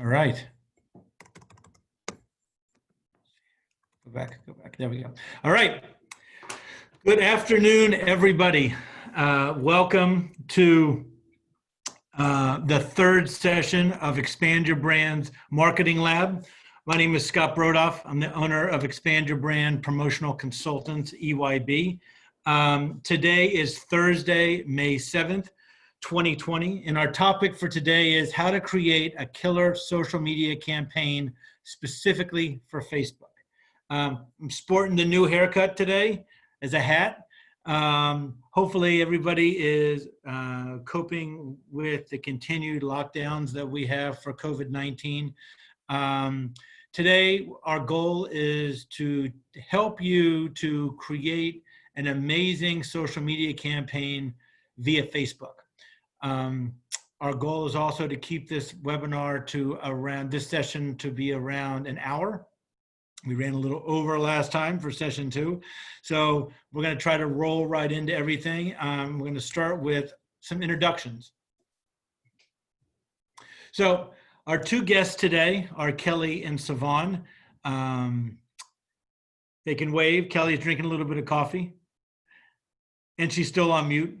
All right. Go back. There we go. All right. Good afternoon, everybody. Welcome to the third session of Expand Your Brand's Marketing Lab. My name is Scott Brodoff. I'm the owner of Expand Your Brand Promotional Consultants, EYB. Today is Thursday, May 7th, 2020, and our topic for today is how to create a killer social media campaign specifically for Facebook. I'm sporting the new haircut today as a hat. Hopefully everybody is coping with the continued lockdowns that we have for COVID-19. Today, our goal is to help you to create an amazing social media campaign via Facebook. Our goal is also to keep this webinar to around this session to be around an hour. We ran a little over last time for session 2. So we're going to try to roll right into everything. We're going to start with some introductions. So our two guests today are Kelly and Savon. They can wave. Kelly is drinking a little bit of coffee. And she's still on mute.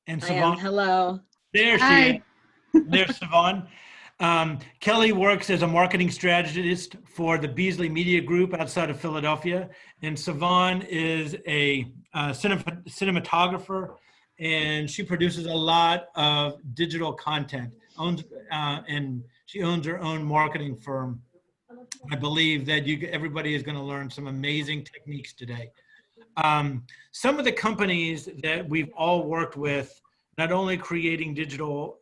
And Savon. Hello. There she is. There's Savon. Kelly works as a marketing strategist for the Beasley Media Group outside of Philadelphia. And Savon is a cinematographer, and she produces a lot of digital content. And she owns her own marketing firm. I believe that everybody is going to learn some amazing techniques today. Some of the companies that we've all worked with, not only creating digital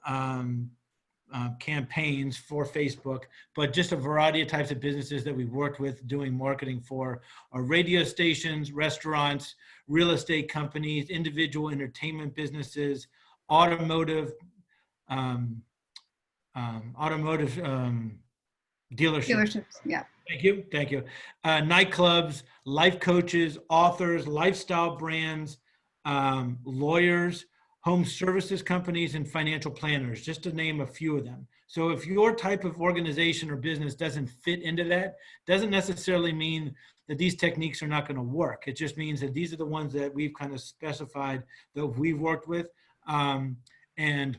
campaigns for Facebook, but just a variety of types of businesses that we've worked with doing marketing for are radio stations, restaurants, real estate companies, individual entertainment businesses, automotive dealerships. Yeah. Thank you. Nightclubs, life coaches, authors, lifestyle brands, lawyers, home services companies, and financial planners, just to name a few of them. So if your type of organization or business doesn't fit into that, doesn't necessarily mean that these techniques are not going to work. It just means that these are the ones that we've kind of specified that we've worked with. And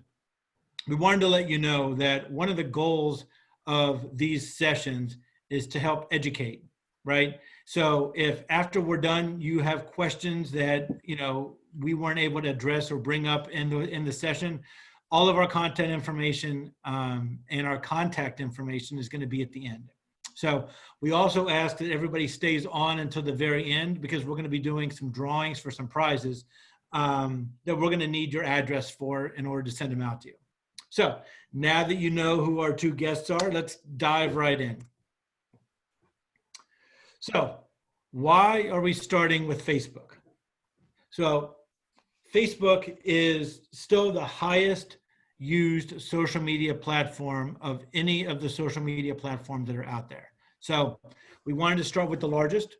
we wanted to let you know that one of the goals of these sessions is to help educate, right? So if after we're done, you have questions that, we weren't able to address or bring up in the session, all of our content information and our contact information is going to be at the end. So we also ask that everybody stays on until the very end, because we're going to be doing some drawings for some prizes that we're going to need your address for in order to send them out to you. So now that you know who our two guests are, let's dive right in. So why are we starting with Facebook? So Facebook is still the highest used social media platform of any of the social media platforms that are out there. So we wanted to start with the largest.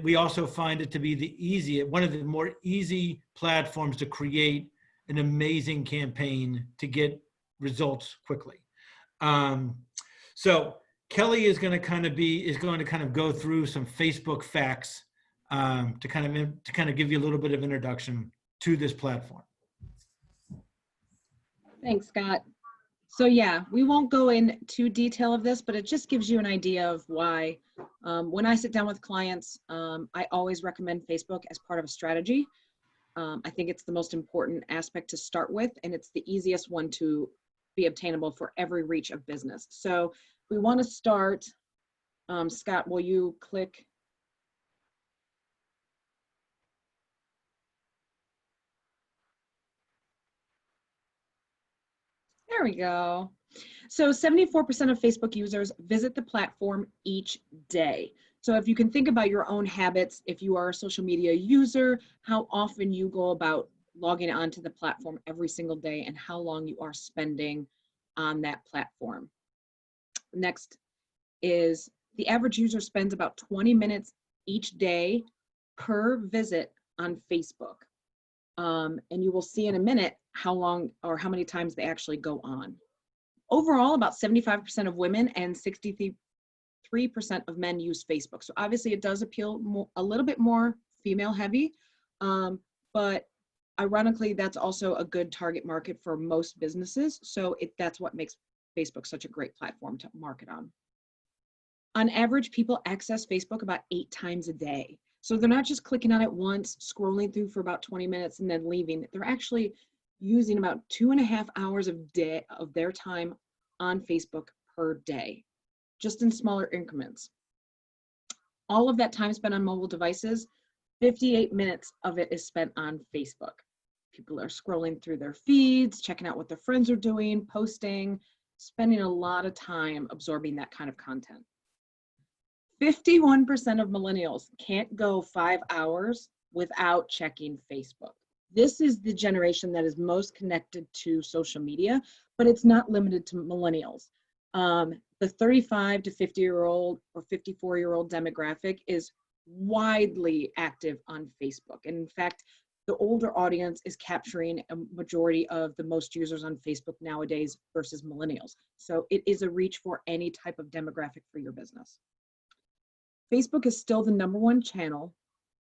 We also find it to be the easiest, one of the more easy platforms to create an amazing campaign to get results quickly. So Kelly is going to kind of go through some Facebook facts to kind of give you a little bit of introduction to this platform. Thanks, Scott. So yeah, we won't go into detail of this, but it just gives you an idea of why. When I sit down with clients, I always recommend Facebook as part of a strategy. I think it's the most important aspect to start with, and it's the easiest one to be obtainable for every reach of business. So we want to start, Scott, will you click? There we go. So 74% of Facebook users visit the platform each day. So if you can think about your own habits, if you are a social media user, how often you go about logging onto the platform every single day and how long you are spending on that platform. Next is the average user spends about 20 minutes each day per visit on Facebook. And you will see in a minute how long or how many times they actually go on. Overall, about 75% of women and 63% of men use Facebook. So obviously it does appeal more, a little bit more female heavy, but ironically, that's also a good target market for most businesses. So that's what makes Facebook such a great platform to market on. On average, people access Facebook about 8 times a day. So they're not just clicking on it once, scrolling through for about 20 minutes and then leaving. They're actually using about 2.5 hours of their time on Facebook per day, just in smaller increments. All of that time spent on mobile devices, 58 minutes of it is spent on Facebook. People are scrolling through their feeds, checking out what their friends are doing, posting, spending a lot of time absorbing that kind of content. 51% of millennials can't go 5 hours without checking Facebook. This is the generation that is most connected to social media, but it's not limited to millennials. The 35 to 50-year-old or 54-year-old demographic is widely active on Facebook. And in fact, the older audience is capturing a majority of the most users on Facebook nowadays versus millennials. So it is a reach for any type of demographic for your business. Facebook is still the #1 channel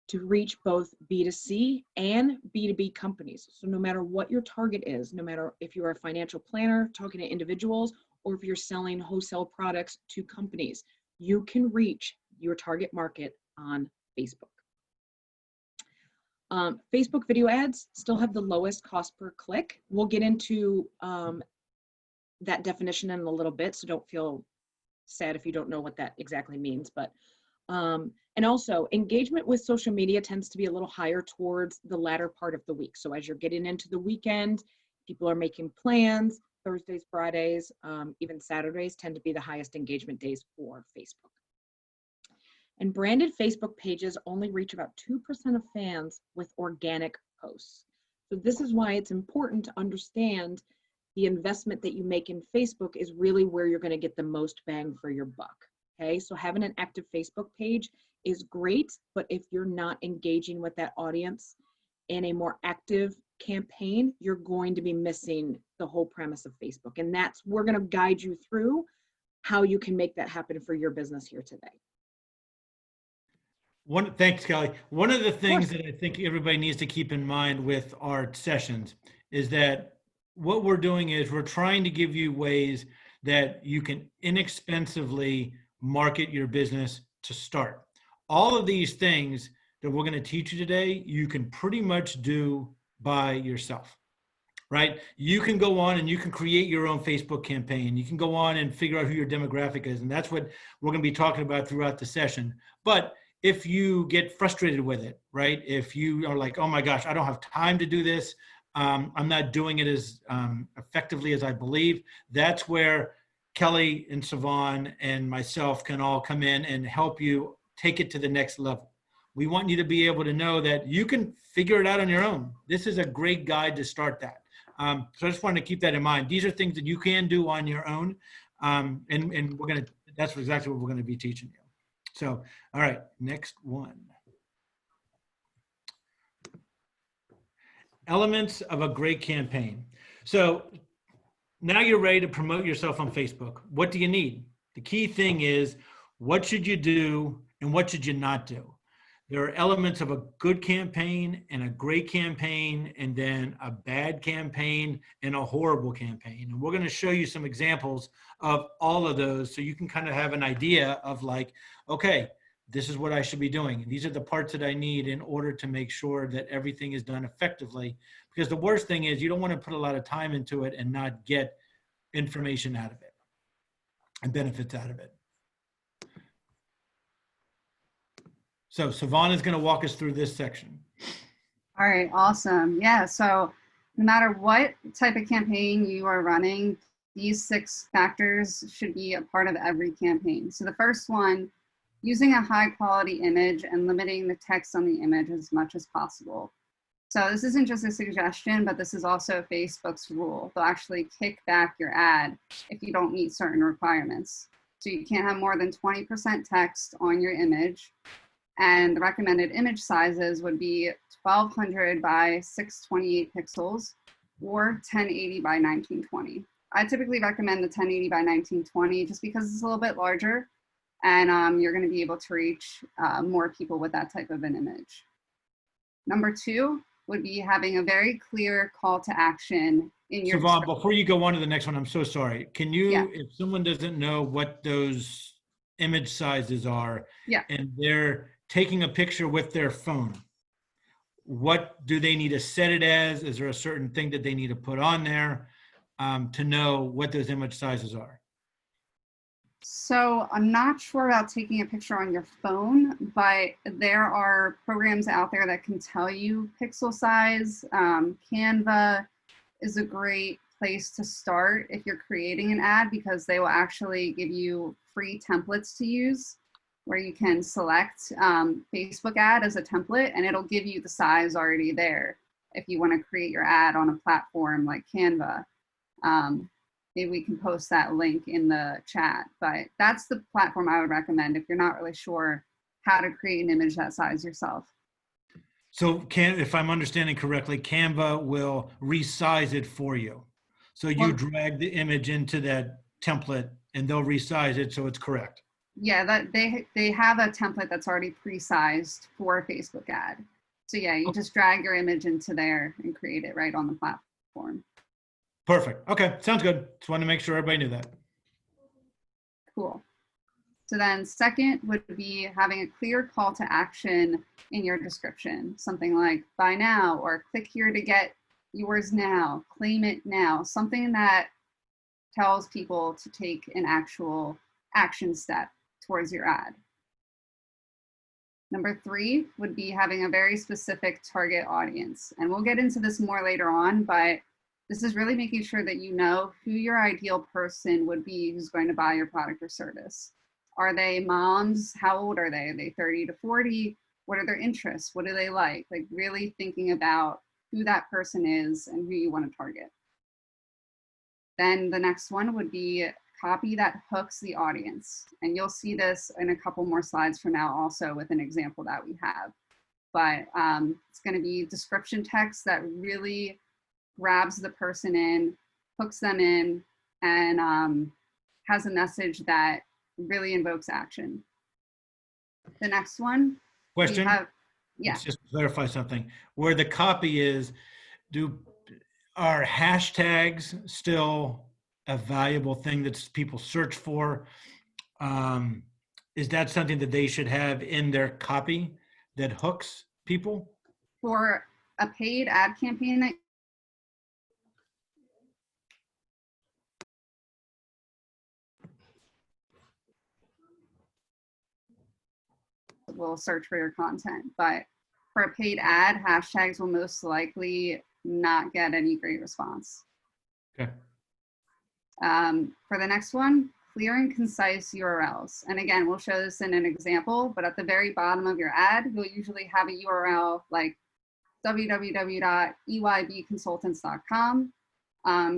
to reach both B2C and B2B companies. So no matter what your target is, no matter if you're a financial planner talking to individuals, or if you're selling wholesale products to companies, you can reach your target market on Facebook. Facebook video ads still have the lowest cost per click. We'll get into that definition in a little bit, so don't feel sad if you don't know what that exactly means. But and also, engagement with social media tends to be a little higher towards the latter part of the week. So as you're getting into the weekend, people are making plans. Thursdays, Fridays, even Saturdays tend to be the highest engagement days for Facebook. And branded Facebook pages only reach about 2% of fans with organic posts. So this is why it's important to understand the investment that you make in Facebook is really where you're going to get the most bang for your buck. Okay, so having an active Facebook page is great, but if you're not engaging with that audience in a more active campaign, you're going to be missing the whole premise of Facebook. And we're going to guide you through how you can make that happen for your business here today. Thanks, Kelly. One of the things that I think everybody needs to keep in mind with our sessions is that what we're doing is we're trying to give you ways that you can inexpensively market your business to start. All of these things that we're going to teach you today, you can pretty much do by yourself, right? You can go on and you can create your own Facebook campaign. You can go on and figure out who your demographic is. And that's what we're going to be talking about throughout the session. But if you get frustrated with it, right? If you are like, oh my gosh, I don't have time to do this. I'm not doing it as effectively as I believe. That's where Kelly and Savon and myself can all come in and help you take it to the next level. We want you to be able to know that you can figure it out on your own. This is a great guide to start that. So I just wanted to keep that in mind. These are things that you can do on your own. And that's exactly what we're going to be teaching you. So, all right, next one. Elements of a great campaign. So now you're ready to promote yourself on Facebook. What do you need? The key thing is, what should you do and what should you not do? There are elements of a good campaign and a great campaign, and then a bad campaign and a horrible campaign. And we're going to show you some examples of all of those so you can kind of have an idea of like, okay, this is what I should be doing. And these are the parts that I need in order to make sure that everything is done effectively. Because the worst thing is you don't want to put a lot of time into it and not get information out of it and benefits out of it. So Savon is going to walk us through this section. All right, awesome. Yeah, so no matter what type of campaign you are running, these 6 factors should be a part of every campaign. So the first one, using a high quality image and limiting the text on the image as much as possible. So this isn't just a suggestion, but this is also Facebook's rule. They'll actually kick back your ad if you don't meet certain requirements. So you can't have more than 20% text on your image. And the recommended image sizes would be 1200 by 628 pixels or 1080 by 1920. I typically recommend the 1080 by 1920 just because it's a little bit larger, and you're going to be able to reach more people with that type of an image. Number 2 would be having a very clear call to action in your Siobhan, before you go on to the next one, I'm so sorry. Can you, Yeah. if someone doesn't know what those image sizes are, Yeah. and they're taking a picture with their phone, what do they need to set it as? Is there a certain thing that they need to put on there to know what those image sizes are? So I'm not sure about taking a picture on your phone, but there are programs out there that can tell you pixel size. Canva is a great place to start if you're creating an ad, because they will actually give you free templates to use where you can select Facebook ad as a template, and it'll give you the size already there if you want to create your ad on a platform like Canva. Maybe we can post that link in the chat, but that's the platform I would recommend if you're not really sure how to create an image that size yourself. So if I'm understanding correctly, Canva will resize it for you. So you drag the image into that template and they'll resize it so it's correct. Yeah, that they have a template that's already pre-sized for a Facebook ad. So yeah, you just drag your image into there and create it right on the platform. Perfect. Okay, sounds good. Just wanted to make sure everybody knew that. Cool. So then second would be having a clear call to action in your description. Something like buy now, or click here to get yours now, claim it now. Something that tells people to take an actual action step towards your ad. Number 3 would be having a very specific target audience. And we'll get into this more later on, but this is really making sure that you know who your ideal person would be who's going to buy your product or service. Are they moms? How old are they? Are they 30 to 40? What are their interests? What do they like? Like really thinking about who that person is and who you want to target. Then the next one would be copy that hooks the audience. And you'll see this in a couple more slides from now also with an example that we have. But it's going to be description text that really grabs the person in, hooks them in, and has a message that really invokes action. The next one. Question? Yeah. Let's just clarify something. Where the copy is, are hashtags still a valuable thing that people search for? Is that something that they should have in their copy that hooks people? For a paid ad campaign that will search for your content, but for a paid ad, hashtags will most likely not get any great response. Okay. For the next one, clear and concise URLs. And again, we'll show this in an example, but at the very bottom of your ad, you'll usually have a URL like www.eybconsultants.com.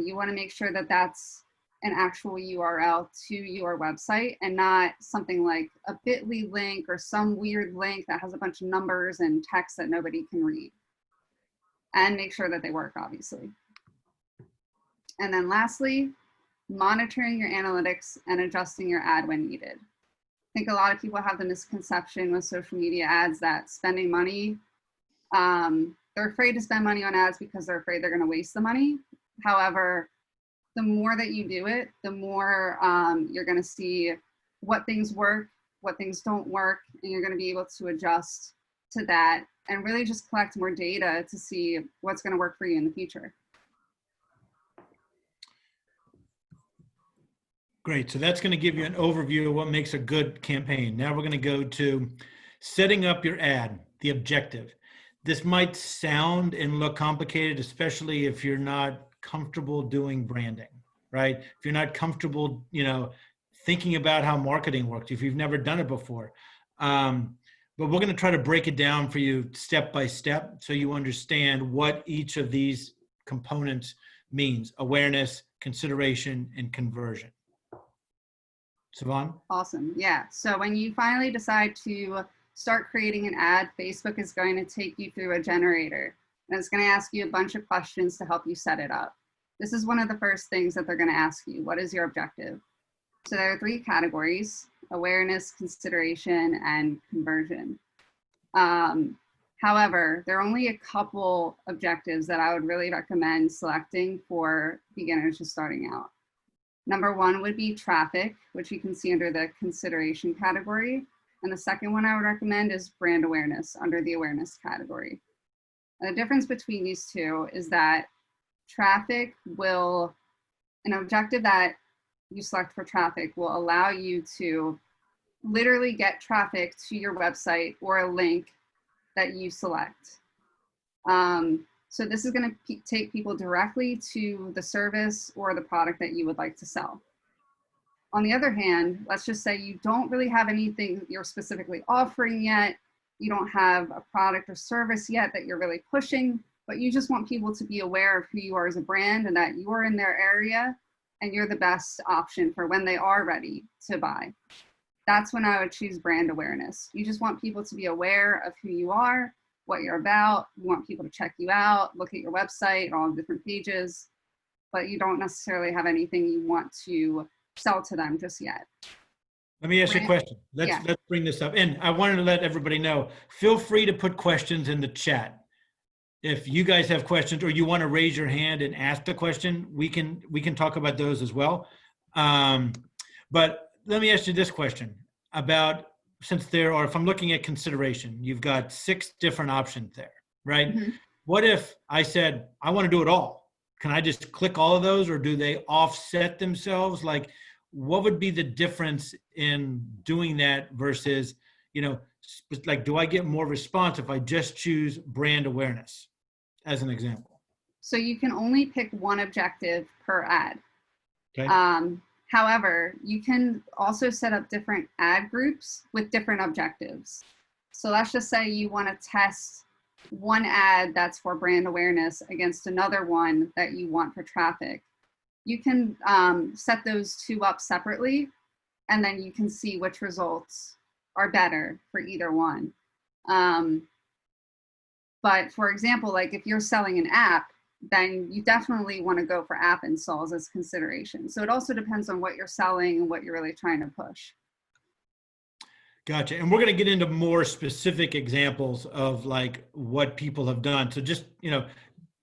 You want to make sure that that's an actual URL to your website and not something like a bit.ly link or some weird link that has a bunch of numbers and text that nobody can read. And make sure that they work, obviously. And then lastly, monitoring your analytics and adjusting your ad when needed. I think a lot of people have the misconception with social media ads that spending money, they're afraid to spend money on ads because they're afraid they're going to waste the money. However, the more that you do it, the more you're going to see what things work, what things don't work, and you're going to be able to adjust to that and really just collect more data to see what's going to work for you in the future. Great. So that's going to give you an overview of what makes a good campaign. Now we're going to go to setting up your ad, the objective. This might sound and look complicated, especially if you're not comfortable doing branding, right? If you're not comfortable, thinking about how marketing works, if you've never done it before. But we're going to try to break it down for you step by step so you understand what each of these components means: awareness, consideration, and conversion. Siobhan? Awesome. Yeah. So when you finally decide to start creating an ad, Facebook is going to take you through a generator, and it's going to ask you a bunch of questions to help you set it up. this is one of the first things that they're going to ask you. What is your objective? So there are 3 categories: awareness, consideration, and conversion. However, there are only a couple objectives that I would really recommend selecting for beginners just starting out. Number 1 would be traffic, which you can see under the consideration category. And the second one I would recommend is brand awareness under the awareness category. And the difference between these two is that traffic will, an objective that you select for traffic will allow you to literally get traffic to your website or a link that you select. So this is going to take people directly to the service or the product that you would like to sell. On the other hand, let's just say you don't really have anything you're specifically offering yet. You don't have a product or service yet that you're really pushing, but you just want people to be aware of who you are as a brand and that you're in their area and you're the best option for when they are ready to buy. That's when I would choose brand awareness. You just want people to be aware of who you are, what you're about. You want people to check you out, look at your website, all the different pages, but you don't necessarily have anything you want to sell to them just yet. Let me ask you a question. Let's bring this up. And I wanted to let everybody know, feel free to put questions in the chat. If you guys have questions or you want to raise your hand and ask the question, we can talk about those as well. But let me ask you this question about, since there are, if I'm looking at consideration, you've got 6 different options there, right? Mm-hmm. What if I said, I want to do it all? Can I just click all of those, or do they offset themselves? Like, what would be the difference in doing that versus, you know, like, do I get more response if I just choose brand awareness as an example? So you can only pick one objective per ad. Okay. However, you can also set up different ad groups with different objectives. So let's just say you want to test one ad that's for brand awareness against another one that you want for traffic. You can set those 2 up separately, and then you can see which results are better for either one. But for example, like if you're selling an app, then you definitely want to go for app installs as consideration. So it also depends on what you're selling and what you're really trying to push. Gotcha. And we're going to get into more specific examples of like what people have done. So just, you know,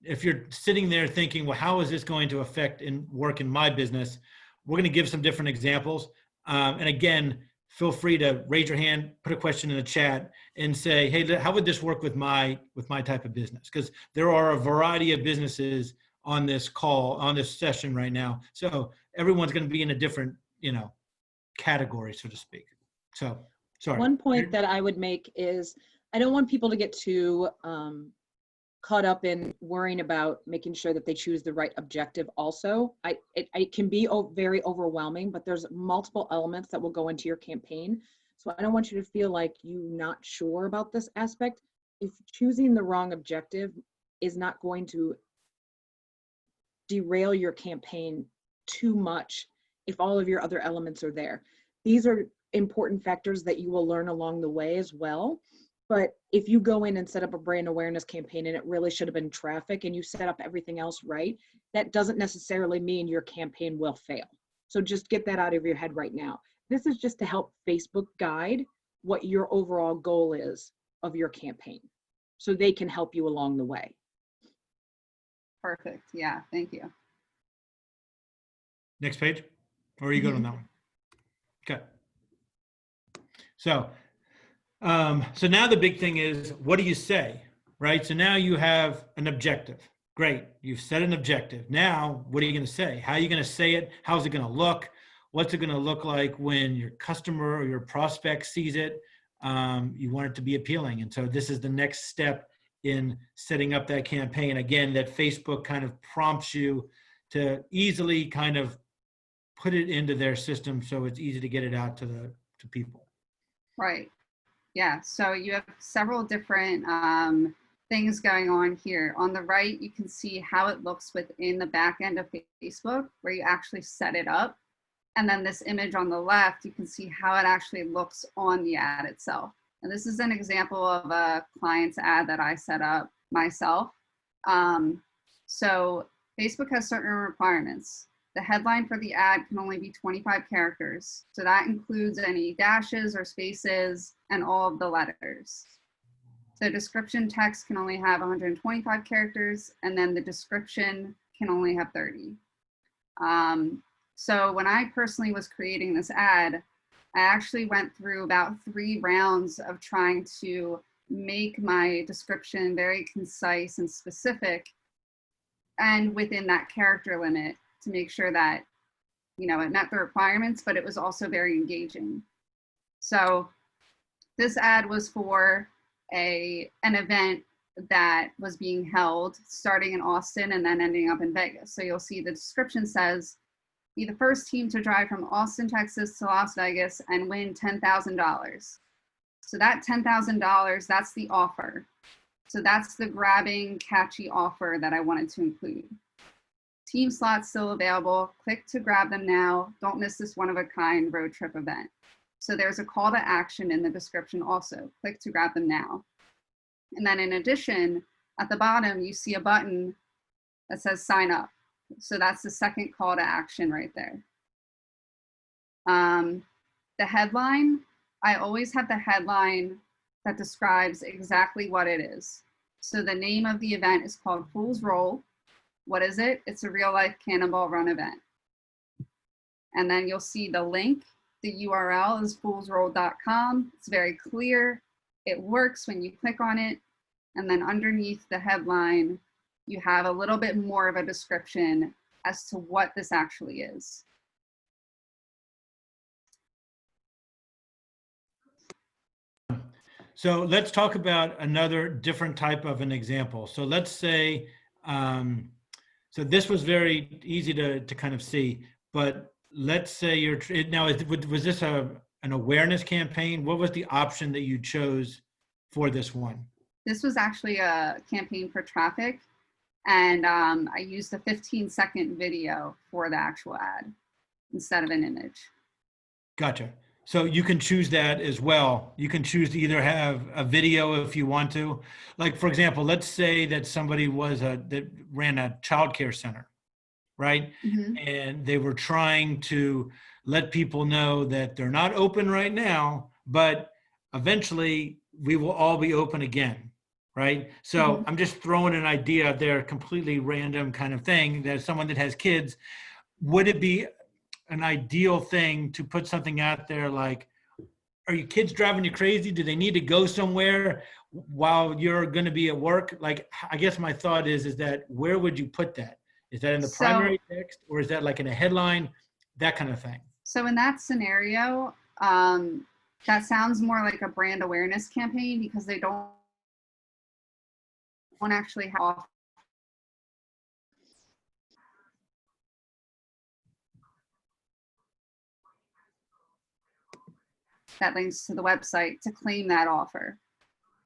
if you're sitting there thinking, well, how is this going to affect and work in my business? We're going to give some different examples. And again, feel free to raise your hand, put a question in the chat and say, hey, how would this work with my type of business? Because there are a variety of businesses on this call, on this session right now. So everyone's going to be in a different, you know, category, so to speak. So, sorry. One point that I would make is I don't want people to get too caught up in worrying about making sure that they choose the right objective also. It can be very overwhelming, but there's multiple elements that will go into your campaign. So I don't want you to feel like you're not sure about this aspect. If choosing the wrong objective is not going to derail your campaign too much if all of your other elements are there. These are important factors that you will learn along the way as well. But if you go in and set up a brand awareness campaign and it really should have been traffic and you set up everything else right, that doesn't necessarily mean your campaign will fail. So just get that out of your head right now. This is just to help Facebook guide what your overall goal is of your campaign, so they can help you along the way. Perfect. Yeah, thank you. Next page, or are you going on that one? Okay. So now the big thing is, what do you say, right? So now you have an objective. Great. You've set an objective. Now, what are you going to say? How are you going to say it? How's it going to look? What's it going to look like when your customer or your prospect sees it? You want it to be appealing. And so this is the next step in setting up that campaign. Again, that Facebook kind of prompts you to easily kind of put it into their system so it's easy to get it out to people. Right. Yeah, so you have several different things going on here. On the right, you can see how it looks within the back end of Facebook, where you actually set it up. And then this image on the left, you can see how it actually looks on the ad itself. And this is an example of a client's ad that I set up myself. So Facebook has certain requirements. The headline for the ad can only be 25 characters. So that includes any dashes or spaces and all of the letters. The description text can only have 125 characters, and then the description can only have 30. So when I personally was creating this ad, I actually went through about 3 rounds of trying to make my description very concise and specific and within that character limit to make sure that, you know, it met the requirements, but it was also very engaging. So this ad was for an event that was being held starting in Austin and then ending up in Vegas. So you'll see the description says, be the first team to drive from Austin, Texas to Las Vegas and win $10,000. So that $10,000, that's the offer. So that's the grabbing, catchy offer that I wanted to include. Team slots still available. Click to grab them now. Don't miss this one-of-a-kind road trip event. So there's a call to action in the description also. Click to grab them now. And then in addition, at the bottom, you see a button that says sign up. So that's the second call to action right there. The headline, I always have the headline that describes exactly what it is. So the name of the event is called Fool's Roll. What is it? It's a real life cannonball run event. And then you'll see the link. The URL is foolsroll.com. It's very clear. It works when you click on it. And then underneath the headline, you have a little bit more of a description as to what this actually is. So let's talk about another different type of an example. So let's say, so this was very easy to kind of see, but let's say you're, now was this an awareness campaign? What was the option that you chose for this one? This was actually a campaign for traffic, and I used a 15-second video for the actual ad instead of an image. Gotcha. So you can choose that as well. You can choose to either have a video if you want to. Like, for example, let's say that somebody that ran a childcare center, right? Mm-hmm. And they were trying to let people know that they're not open right now, but eventually we will all be open again, right? So Mm-hmm. I'm just throwing an idea out there, completely random kind of thing, that someone that has kids, would it be an ideal thing to put something out there like, are your kids driving you crazy? Do they need to go somewhere while you're going to be at work? Like, I guess my thought is that where would you put that? Is that in the primary text, or is that like in a headline, that kind of thing? So in that scenario, that sounds more like a brand awareness campaign because they don't actually have that links to the website to claim that offer.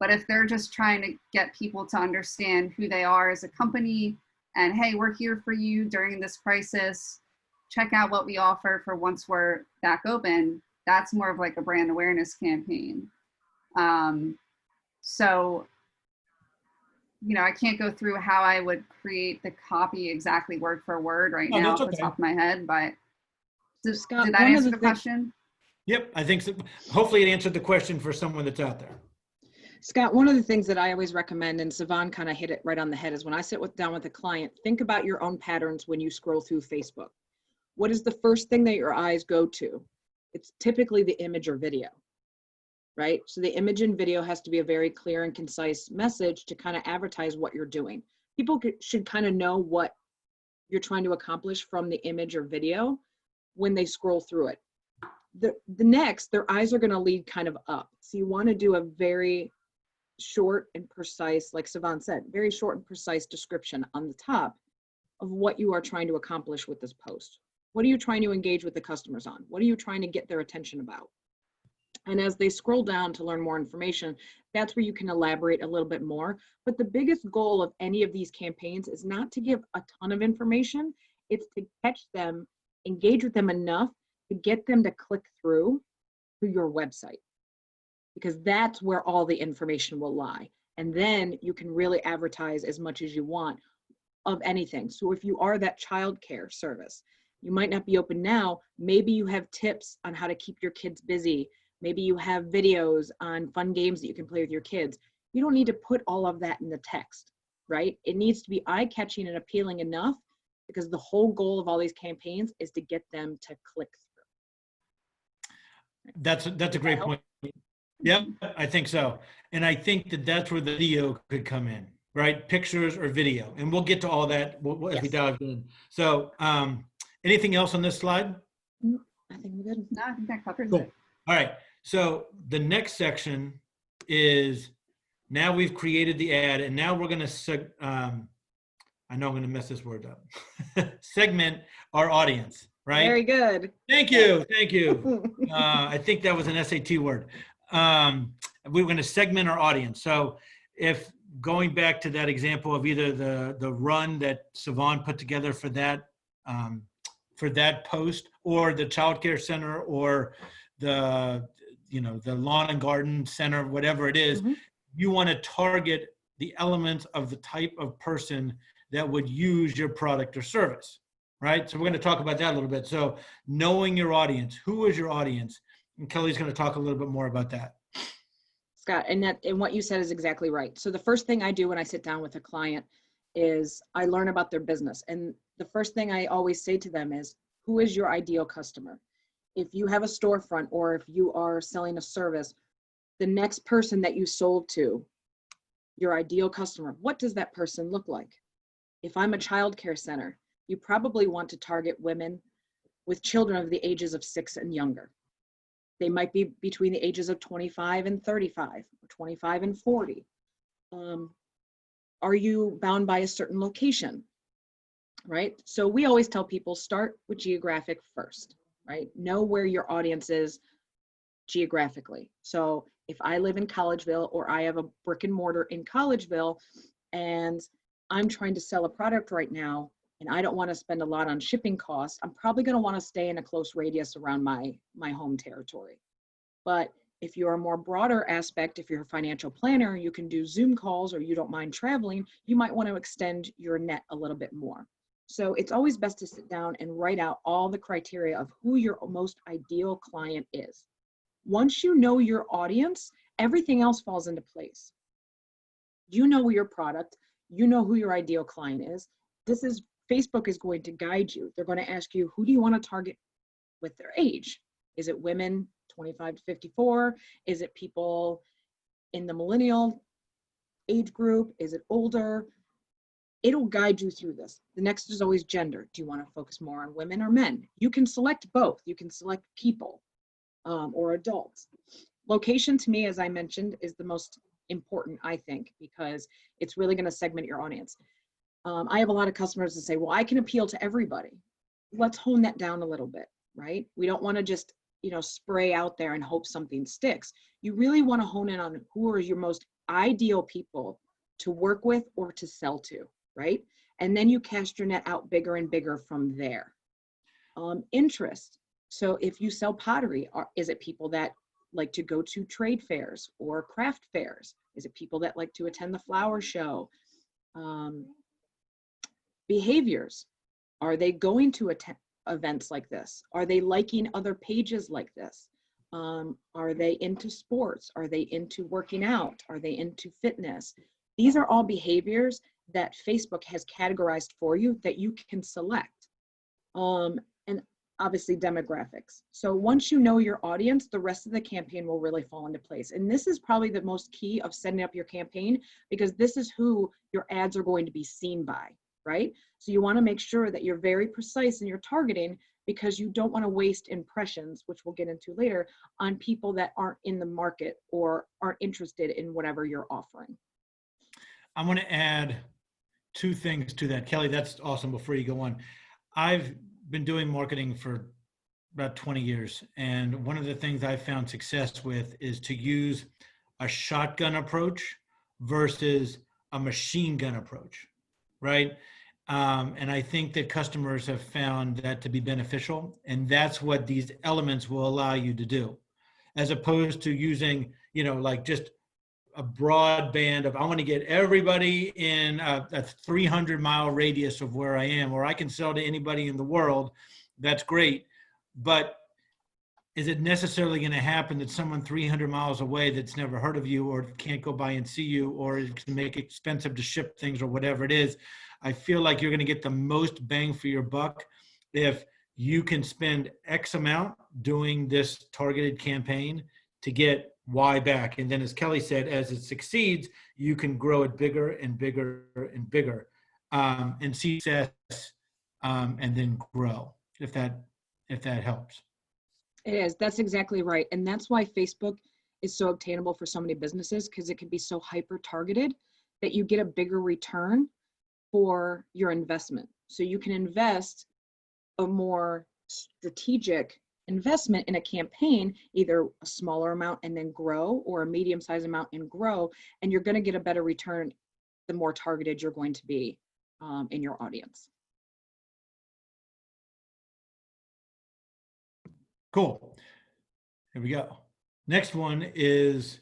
But if they're just trying to get people to understand who they are as a company and, hey, we're here for you during this crisis, check out what we offer for once we're back open, that's more of like a brand awareness campaign. So, you know, I can't go through how I would create the copy exactly word for word right now off the top of my head, but Scott, did that answer the question? Yep, I think so. Hopefully it answered the question for someone that's out there. Scott, one of the things that I always recommend, and Sivan kind of hit it right on the head, is when I sit down with a client, think about your own patterns when you scroll through Facebook. What is the first thing that your eyes go to? It's typically the image or video, right? So the image and video has to be a very clear and concise message to kind of advertise what you're doing. People should kind of know what you're trying to accomplish from the image or video when they scroll through it. The next, their eyes are going to lead kind of up. So you want to do a very short and precise, like Sivan said, very short and precise description on the top of what you are trying to accomplish with this post. What are you trying to engage with the customers on? What are you trying to get their attention about? And as they scroll down to learn more information, that's where you can elaborate a little bit more. But the biggest goal of any of these campaigns is not to give a ton of information. It's to catch them, engage with them enough to get them to click through to your website, because that's where all the information will lie. And then you can really advertise as much as you want of anything. So if you are that childcare service, you might not be open now. Maybe you have tips on how to keep your kids busy. Maybe you have videos on fun games that you can play with your kids. You don't need to put all of that in the text, right? It needs to be eye-catching and appealing enough, because the whole goal of all these campaigns is to get them to click through. That's a great point. Yep, I think so. And I think that that's where the video could come in, right? Pictures or video. And we'll get to all that as we dive in. So anything else on this slide? I think we're good. No, I think that covers Cool. it. All right. So the next section is, now we've created the ad, and now we're going to, I know I'm going to mess this word up, segment our audience, right? Very good. Thank you. Thank you. I think that was an SAT word. We were going to segment our audience. So if going back to that example of either the run that Savon put together for that post, or the childcare center, or the lawn and garden center, whatever it is, you want to target the elements of the type of person that would use your product or service, right? So we're going to talk about that a little bit. So knowing your audience, who is your audience? And Kelly's going to talk a little bit more about that. Scott, and what you said is exactly right. So the first thing I do when I sit down with a client is I learn about their business. And the first thing I always say to them is, who is your ideal customer? If you have a storefront, or if you are selling a service, the next person that you sold to, your ideal customer, what does that person look like? If I'm a childcare center, you probably want to target women with children of the ages of 6 and younger. They might be between the ages of 25 and 35, or 25 and 40. Are you bound by a certain location, right? So we always tell people, start with geographic first, right? Know where your audience is geographically. So if I live in Collegeville, or I have a brick and mortar in Collegeville, and I'm trying to sell a product right now, and I don't want to spend a lot on shipping costs, I'm probably going to want to stay in a close radius around my home territory. But if you're a more broader aspect, if you're a financial planner, you can do Zoom calls, or you don't mind traveling, you might want to extend your net a little bit more. So it's always best to sit down and write out all the criteria of who your most ideal client is. Once you know your audience, everything else falls into place. You know your product, you know who your ideal client is. Facebook is going to guide you. They're going to ask you, who do you want to target with their age? Is it women 25 to 54? Is it people in the millennial age group? Is it older? It'll guide you through this. The next is always gender. Do you want to focus more on women or men? You can select both. You can select people or adults. Location, to me, as I mentioned, is the most important, I think, because it's really going to segment your audience. I have a lot of customers that say, well, I can appeal to everybody. Let's hone that down a little bit, right? We don't want to just, spray out there and hope something sticks. You really want to hone in on who are your most ideal people to work with or to sell to, right? And then you cast your net out bigger and bigger from there. Interest. So if you sell pottery, is it people that like to go to trade fairs or craft fairs? Is it people that like to attend the flower show? Behaviors. Are they going to attend events like this? Are they liking other pages like this? Are they into sports? Are they into working out? Are they into fitness? These are all behaviors that Facebook has categorized for you that you can select. And obviously demographics. So once you know your audience, the rest of the campaign will really fall into place. And this is probably the most key of setting up your campaign, because this is who your ads are going to be seen by, right? So you want to make sure that you're very precise in your targeting, because you don't want to waste impressions, which we'll get into later, on people that aren't in the market or aren't interested in whatever you're offering. I'm going to add 2 things to that. Kelly, that's awesome. Before you go on, I've been doing marketing for about 20 years. And one of the things I've found success with is to use a shotgun approach versus a machine gun approach, right? And I think that customers have found that to be beneficial. And that's what these elements will allow you to do, as opposed to using, like just a broad band of, I want to get everybody in a 300-mile radius of where I am, or I can sell to anybody in the world. That's great. But is it necessarily going to happen that someone 300 miles away that's never heard of you or can't go by and see you, or it's going to make it expensive to ship things or whatever it is? I feel like you're going to get the most bang for your buck if you can spend X amount doing this targeted campaign to get Y back. And then, as Kelly said, as it succeeds, you can grow it bigger and bigger and bigger, and see success, and then grow, if that helps. It is. That's exactly right. And that's why Facebook is so obtainable for so many businesses, because it can be so hyper targeted that you get a bigger return for your investment. So you can invest a more strategic investment in a campaign, either a smaller amount and then grow, or a medium-sized amount and grow, and you're going to get a better return the more targeted you're going to be in your audience. Cool. Here we go. Next one is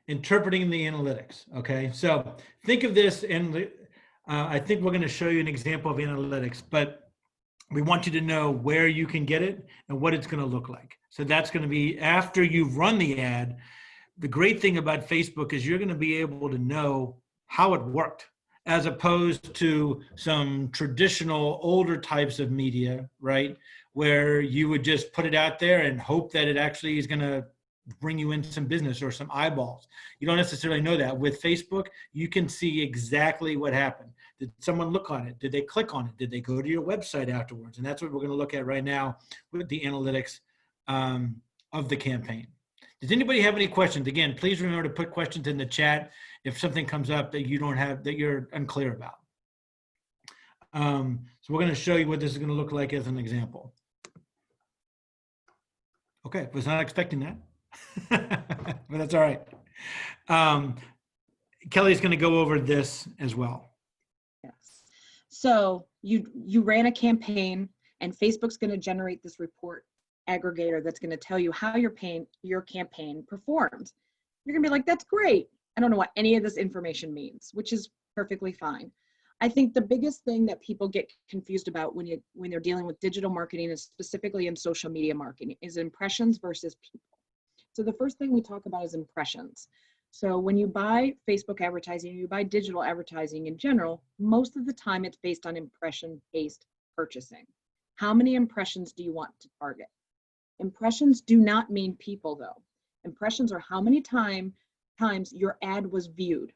interpreting the analytics. Okay, so think of this, and I think we're going to show you an example of analytics, but we want you to know where you can get it and what it's going to look like. So that's going to be after you've run the ad. The great thing about Facebook is you're going to be able to know how it worked, as opposed to some traditional older types of media, right? Where you would just put it out there and hope that it actually is going to bring you in some business or some eyeballs. You don't necessarily know that. With Facebook, you can see exactly what happened. Did someone look on it? Did they click on it? Did they go to your website afterwards? And that's what we're going to look at right now with the analytics of the campaign. Does anybody have any questions? Again, please remember to put questions in the chat if something comes up that you don't have, that you're unclear about. So we're going to show you what this is going to look like as an example. Okay, was not expecting that, but that's all right. Kelly's going to go over this as well. Yes. So you ran a campaign, and Facebook's going to generate this report aggregator that's going to tell you how your campaign performed. You're going to be like, that's great. I don't know what any of this information means, which is perfectly fine. I think the biggest thing that people get confused about when they're dealing with digital marketing, is specifically in social media marketing, is impressions versus people. So the first thing we talk about is impressions. So when you buy Facebook advertising, you buy digital advertising in general, most of the time it's based on impression-based purchasing. How many impressions do you want to target? Impressions do not mean people, though. Impressions are how many times your ad was viewed.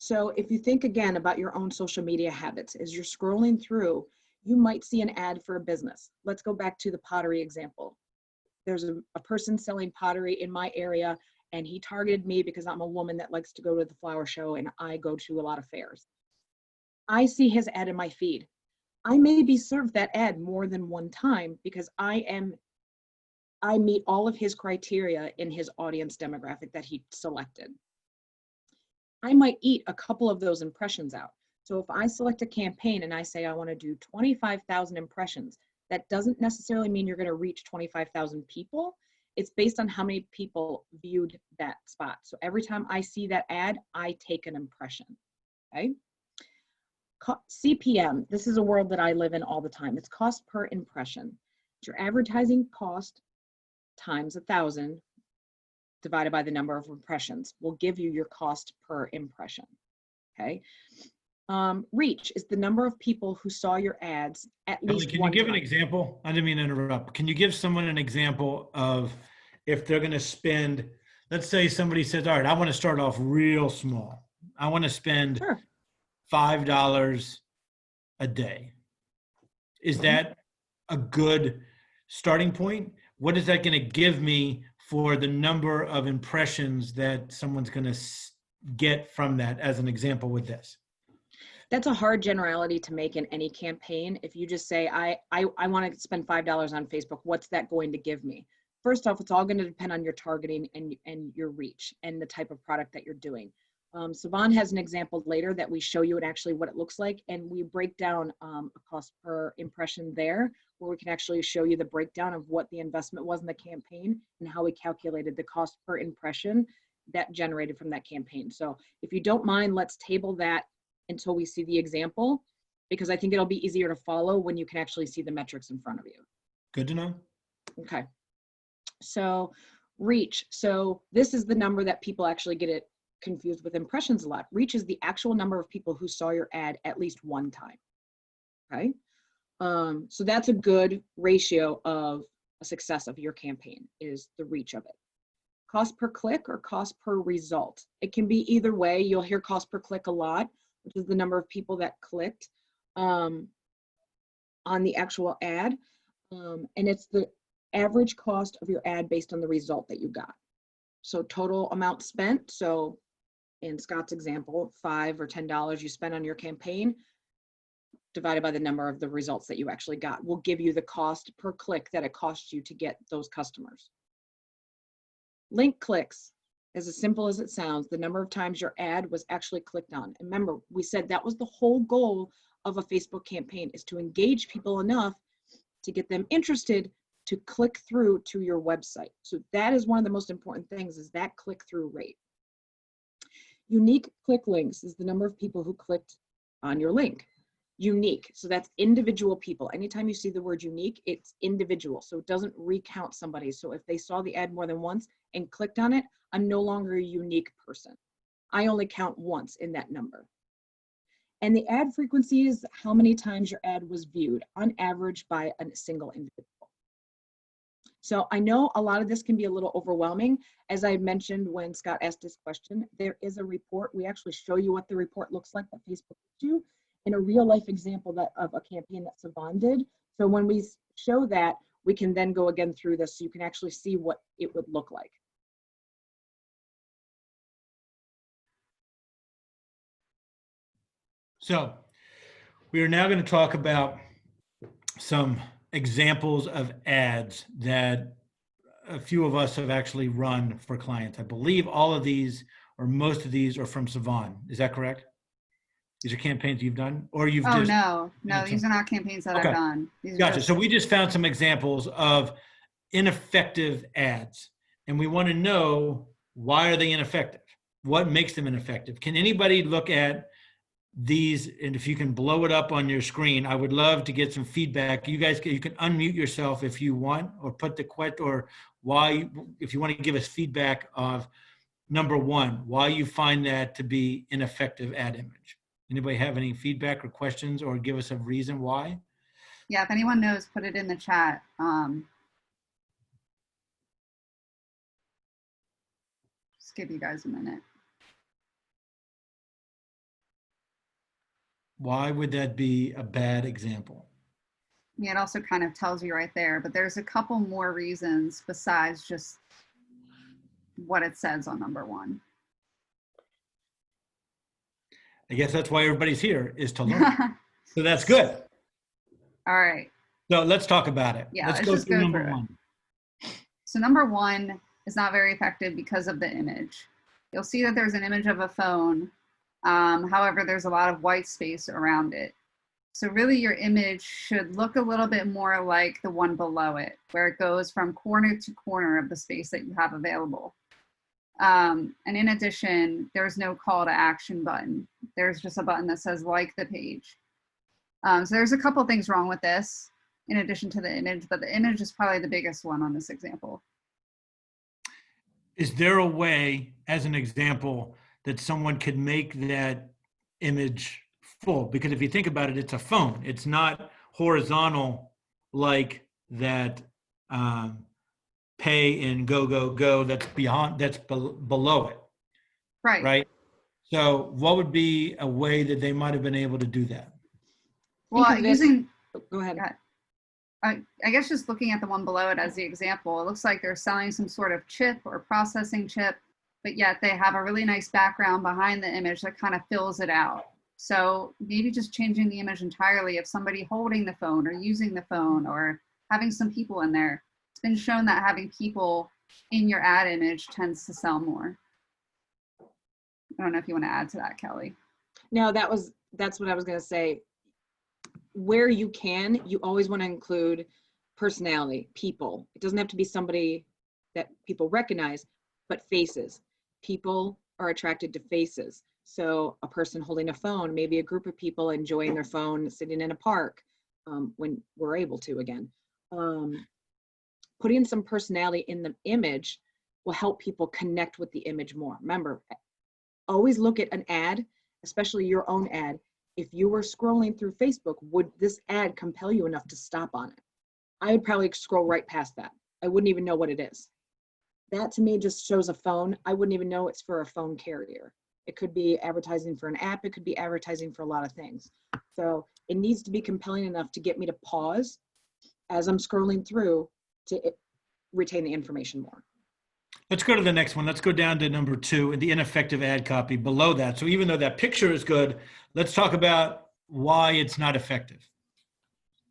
So if you think again about your own social media habits, as you're scrolling through, you might see an ad for a business. Let's go back to the pottery example. There's a person selling pottery in my area, and he targeted me because I'm a woman that likes to go to the flower show and I go to a lot of fairs. I see his ad in my feed. I may be served that ad more than one time because I meet all of his criteria in his audience demographic that he selected. I might eat a couple of those impressions out. So if I select a campaign and I say I want to do 25,000 impressions, that doesn't necessarily mean you're going to reach 25,000 people. It's based on how many people viewed that spot. So every time I see that ad, I take an impression, okay? CPM, this is a world that I live in all the time. It's cost per impression. It's your advertising cost times 1,000 divided by the number of impressions will give you your cost per impression, okay? Reach is the number of people who saw your ads at least Can one you give time. an example? I didn't mean to interrupt. Can you give someone an example of if they're going to spend, let's say somebody says, all right, I want to start off real small. I want to spend Sure. $5 a day. Is that a good starting point? What is that going to give me for the number of impressions that someone's going to get from that, as an example with this? That's a hard generality to make in any campaign. If you just say, I want to spend $5 on Facebook, what's that going to give me? First off, it's all going to depend on your targeting and your reach and the type of product that you're doing. Siobhan has an example later that we show you actually what it looks like, and we break down a cost per impression there, where we can actually show you the breakdown of what the investment was in the campaign and how we calculated the cost per impression that generated from that campaign. So if you don't mind, let's table that until we see the example, because I think it'll be easier to follow when you can actually see the metrics in front of you. Good to know. Okay. So reach. So this is the number that people actually get it confused with impressions a lot. Reach is the actual number of people who saw your ad at least one time. Okay. So that's a good ratio of a success of your campaign, is the reach of it. Cost per click or cost per result. It can be either way. You'll hear cost per click a lot, which is the number of people that clicked on the actual ad. And it's the average cost of your ad based on the result that you got. So total amount spent. So in Scott's example, $5 or $10 you spent on your campaign divided by the number of the results that you actually got will give you the cost per click that it costs you to get those customers. Link clicks, as simple as it sounds, the number of times your ad was actually clicked on. And remember, we said that was the whole goal of a Facebook campaign, is to engage people enough to get them interested to click through to your website. So that is one of the most important things, is that click-through rate. Unique click links is the number of people who clicked on your link. Unique, so that's individual people. Anytime you see the word unique, it's individual, so it doesn't recount somebody. So if they saw the ad more than once and clicked on it, I'm no longer a unique person. I only count once in that number. And the ad frequency is how many times your ad was viewed on average by a single individual. So I know a lot of this can be a little overwhelming. As I mentioned when Scott asked this question, there is a report. We actually show you what the report looks like that Facebook gives you in a real life example of a campaign that Savon did. So when we show that, we can then go again through this so you can actually see what it would look like. So we are now going to talk about some examples of ads that a few of us have actually run for clients. I believe all of these or most of these are from Savon. Is that correct? These are campaigns you've done, or you've Oh, just... no, these are not campaigns that Okay. I've done. These are Gotcha. just- So we just found some examples of ineffective ads, and we want to know, why are they ineffective? What makes them ineffective? Can anybody look at these? And if you can blow it up on your screen, I would love to get some feedback. You guys, you can unmute yourself if you want, or put the question, or why, if you want to give us feedback of number one, why you find that to be ineffective ad image. Anybody have any feedback or questions, or give us a reason why? Yeah, if anyone knows, put it in the chat. Just give you guys a minute. Why would that be a bad example? Yeah, it also kind of tells you right there, but there's a couple more reasons besides just what it says on number one. I guess that's why everybody's here, is to learn. So that's good. All right. So let's talk about it. Yeah, let's let's go just through go number through it. one. So number one is not very effective because of the image. You'll see that there's an image of a phone. However, there's a lot of white space around it. So really your image should look a little bit more like the one below it, where it goes from corner to corner of the space that you have available. And in addition, there's no call to action button. There's just a button that says like the page. So there's a couple things wrong with this in addition to the image, but the image is probably the biggest one on this example. Is there a way, as an example, that someone could make that image full? Because if you think about it, it's a phone. It's not horizontal like that pay and go that's beyond, that's below it. Right. Right. So what would be a way that they might have been able to do that? Well, using, go ahead. I guess just looking at the one below it as the example, it looks like they're selling some sort of chip or processing chip, but yet they have a really nice background behind the image that kind of fills it out. So maybe just changing the image entirely of somebody holding the phone or using the phone or having some people in there. It's been shown that having people in your ad image tends to sell more. I don't know if you want to add to that, Kelly. No, that's what I was going to say. Where you can, you always want to include personality, people. It doesn't have to be somebody that people recognize, but faces. People are attracted to faces. So a person holding a phone, maybe a group of people enjoying their phone, sitting in a park, when we're able to again. Putting some personality in the image will help people connect with the image more. Remember, always look at an ad, especially your own ad. If you were scrolling through Facebook, would this ad compel you enough to stop on it? I would probably scroll right past that. I wouldn't even know what it is. That to me just shows a phone. I wouldn't even know it's for a phone carrier. It could be advertising for an app. It could be advertising for a lot of things. So it needs to be compelling enough to get me to pause as I'm scrolling through to retain the information more. Let's go to the next one. Let's go down to number 2, the ineffective ad copy below that. So even though that picture is good, let's talk about why it's not effective.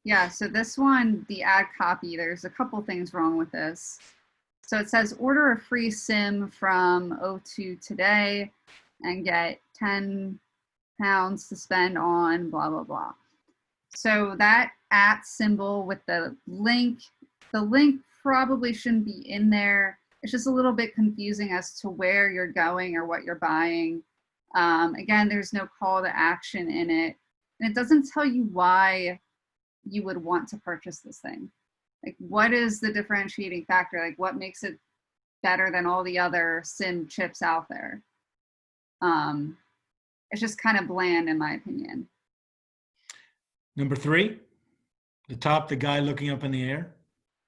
Yeah, so this one, the ad copy, there's a couple things wrong with this. So it says order a free SIM from O2 today and get 10 pounds to spend on blah, blah, blah. So that @ symbol with the link probably shouldn't be in there. It's just a little bit confusing as to where you're going or what you're buying. Again, there's no call to action in it. And it doesn't tell you why you would want to purchase this thing. Like, what is the differentiating factor? Like, what makes it better than all the other SIM chips out there? It's just kind of bland, in my opinion. Number 3, the top, the guy looking up in the air.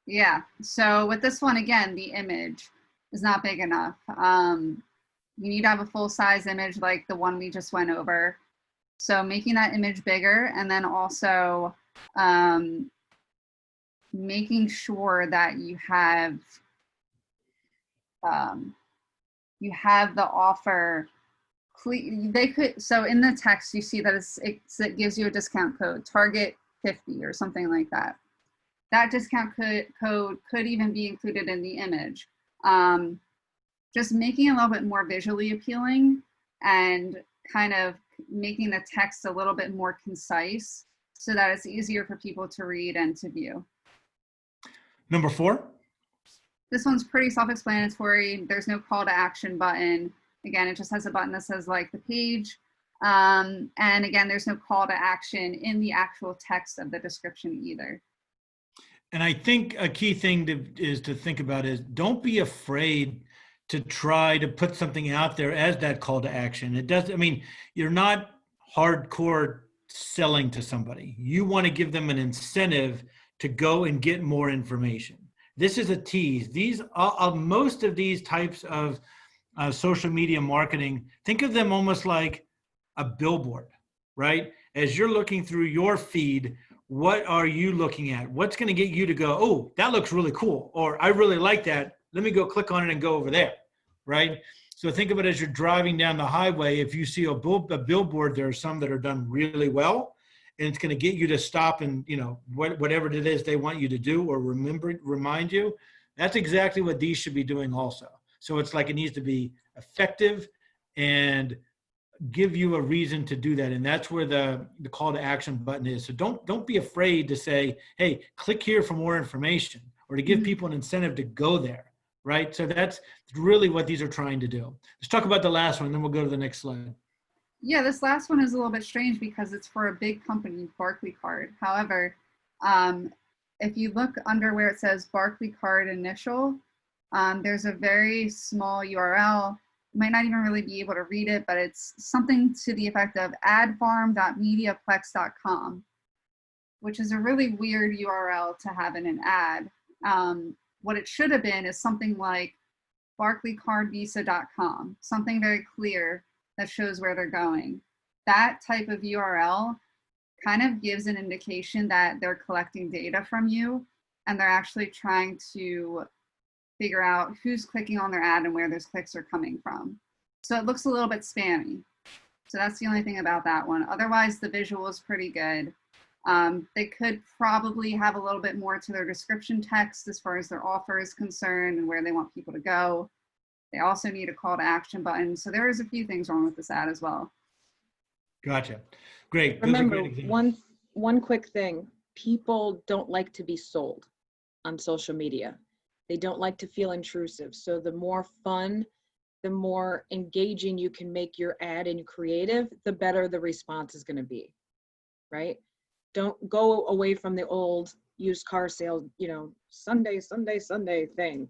Yeah, so with this one, again, the image is not big enough. You need to have a full-size image like the one we just went over. So making that image bigger, and then also making sure that you have the offer. They could, so in the text you see that it gives you a discount code, Target 50 or something like that. That discount code could even be included in the image. Just making it a little bit more visually appealing and kind of making the text a little bit more concise so that it's easier for people to read and to view. Number 4. This one's pretty self-explanatory. There's no call to action button. Again, it just has a button that says like the page. And again, there's no call to action in the actual text of the description either. And I think a key thing is to think about is don't be afraid to try to put something out there as that call to action. It does, I mean, you're not hardcore selling to somebody. You want to give them an incentive to go and get more information. This is a tease. These most of these types of social media marketing, think of them almost like a billboard, right? As you're looking through your feed, what are you looking at? What's going to get you to go, oh, that looks really cool, or I really like that. Let me go click on it and go over there, right? So think of it as you're driving down the highway. If you see a billboard, there are some that are done really well, and it's going to get you to stop and, you know, whatever it is they want you to do or remind you. That's exactly what these should be doing also. So it's like it needs to be effective and give you a reason to do that. And that's where the call to action button is. So don't be afraid to say, hey, click here for more information, or to give people an incentive to go there, right? So that's really what these are trying to do. Let's talk about the last one, then we'll go to the next slide. Yeah, this last one is a little bit strange because it's for a big company, Barclaycard. However, if you look under where it says Barclaycard Initial, there's a very small URL. You might not even really be able to read it, but it's something to the effect of adfarm.mediaplex.com, which is a really weird URL to have in an ad. What it should have been is something like barclaycardvisa.com, something very clear that shows where they're going. That type of URL kind of gives an indication that they're collecting data from you and they're actually trying to figure out who's clicking on their ad and where those clicks are coming from. So it looks a little bit spammy. So that's the only thing about that one. Otherwise, the visual is pretty good. They could probably have a little bit more to their description text as far as their offer is concerned and where they want people to go. They also need a call to action button. So there is a few things wrong with this ad as well. Gotcha. Great. Remember, one quick thing. People don't like to be sold on social media. They don't like to feel intrusive. So the more fun the more engaging you can make your ad and creative, the better the response is going to be, right? Don't go away from the old used car sale, Sunday thing.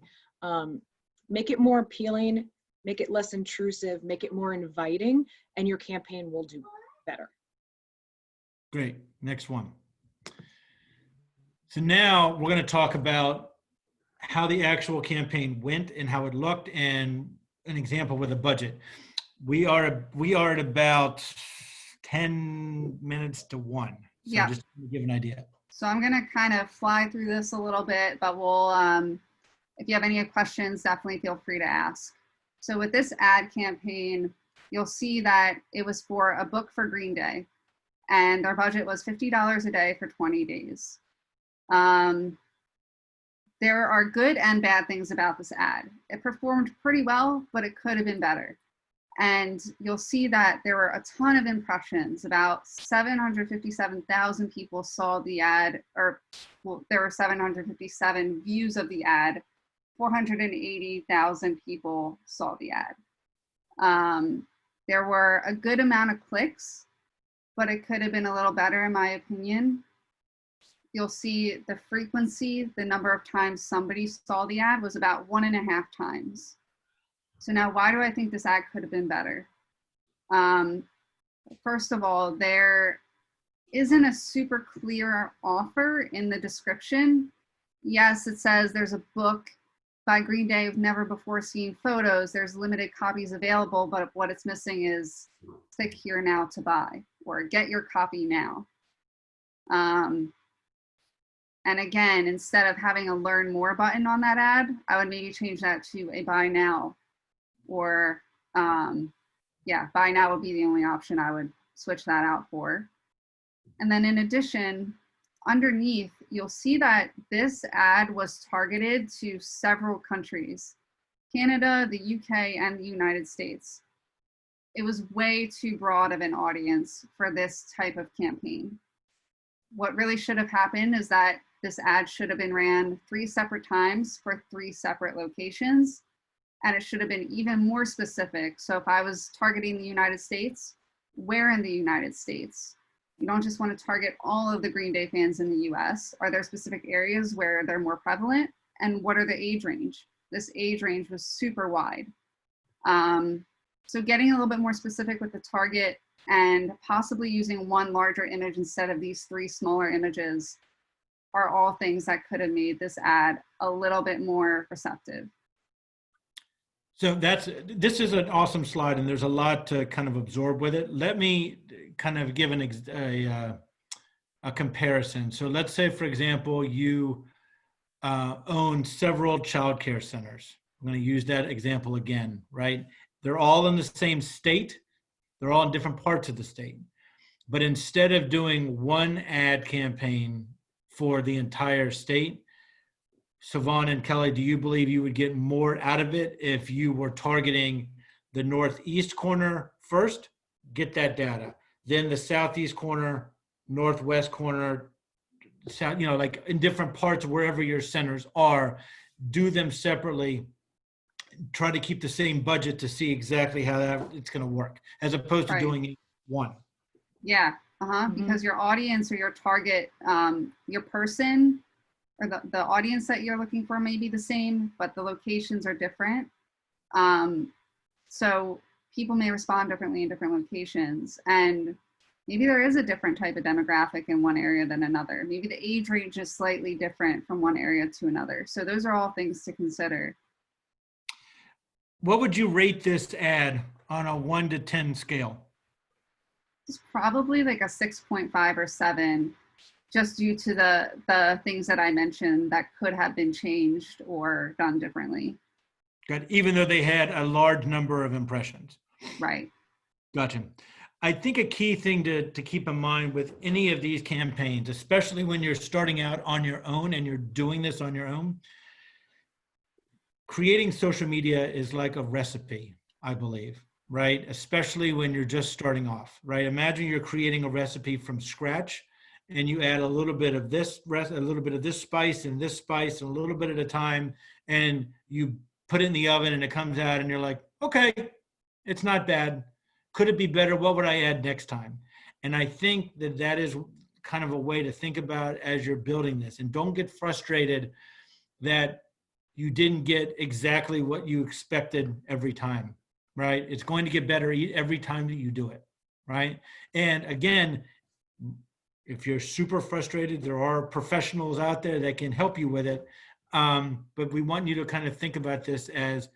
Make it more appealing, make it less intrusive, make it more inviting, and your campaign will do better. Great. Next one. So now we're going to talk about how the actual campaign went and how it looked, and an example with a budget. We are at about 10 minutes to 1. So Yeah. just to give an idea. So I'm going to kind of fly through this a little bit, but we'll, if you have any questions, definitely feel free to ask. So with this ad campaign, you'll see that it was for a book for Green Day, and our budget was $50 a day for 20 days. There are good and bad things about this ad. It performed pretty well, but it could have been better. And you'll see that there were a ton of impressions. About 757,000 people saw the ad, or well, there were 757 views of the ad. 480,000 people saw the ad. There were a good amount of clicks, but it could have been a little better in my opinion. You'll see the frequency, the number of times somebody saw the ad was about 1.5 times. So now why do I think this ad could have been better? First of all, there isn't a super clear offer in the description. Yes, it says there's a book by Green Day of never before seen photos. There's limited copies available, but what it's missing is click here now to buy or get your copy now. And again, instead of having a learn more button on that ad, I would maybe change that to a buy now, or buy now would be the only option I would switch that out for. And then in addition, underneath, you'll see that this ad was targeted to several countries, Canada, the UK, and the United States. It was way too broad of an audience for this type of campaign. What really should have happened is that this ad should have been ran 3 separate times for 3 separate locations, and it should have been even more specific. So if I was targeting the United States, where in the United States? You don't just want to target all of the Green Day fans in the US. Are there specific areas where they're more prevalent? And what are the age range? This age range was super wide. So getting a little bit more specific with the target and possibly using one larger image instead of these 3 smaller images are all things that could have made this ad a little bit more receptive. So this is an awesome slide, and there's a lot to kind of absorb with it. Let me kind of give a comparison. So let's say, for example, you own several childcare centers. I'm going to use that example again, right? They're all in the same state. They're all in different parts of the state. But instead of doing one ad campaign for the entire state, Savon and Kelly, do you believe you would get more out of it if you were targeting the northeast corner first, get that data, then the southeast corner, northwest corner, south, like in different parts wherever your centers are, do them separately, try to keep the same budget to see exactly how it's going to work, as opposed to doing it one. Yeah, because your audience or your target, your person, or the audience that you're looking for may be the same, but the locations are different. So people may respond differently in different locations. And maybe there is a different type of demographic in one area than another. Maybe the age range is slightly different from one area to another. So those are all things to consider. What would you rate this ad on a 1 to 10 scale? It's probably like a 6.5 or 7. Just due to the things that I mentioned that could have been changed or done differently. Good. Even though they had a large number of impressions. Right. Gotcha. I think a key thing to keep in mind with any of these campaigns, especially when you're starting out on your own and you're doing this on your own, creating social media is like a recipe, I believe, right? Especially when you're just starting off, right? Imagine you're creating a recipe from scratch, and you add a little bit of this, a little bit of this spice and this spice, and a little bit at a time, and you put it in the oven and it comes out and you're like, okay, it's not bad. Could it be better? What would I add next time? And I think that that is kind of a way to think about as you're building this. And don't get frustrated that you didn't get exactly what you expected every time, right? It's going to get better every time that you do it, right? And again, if you're super frustrated, there are professionals out there that can help you with it. But we want you to kind of think about this as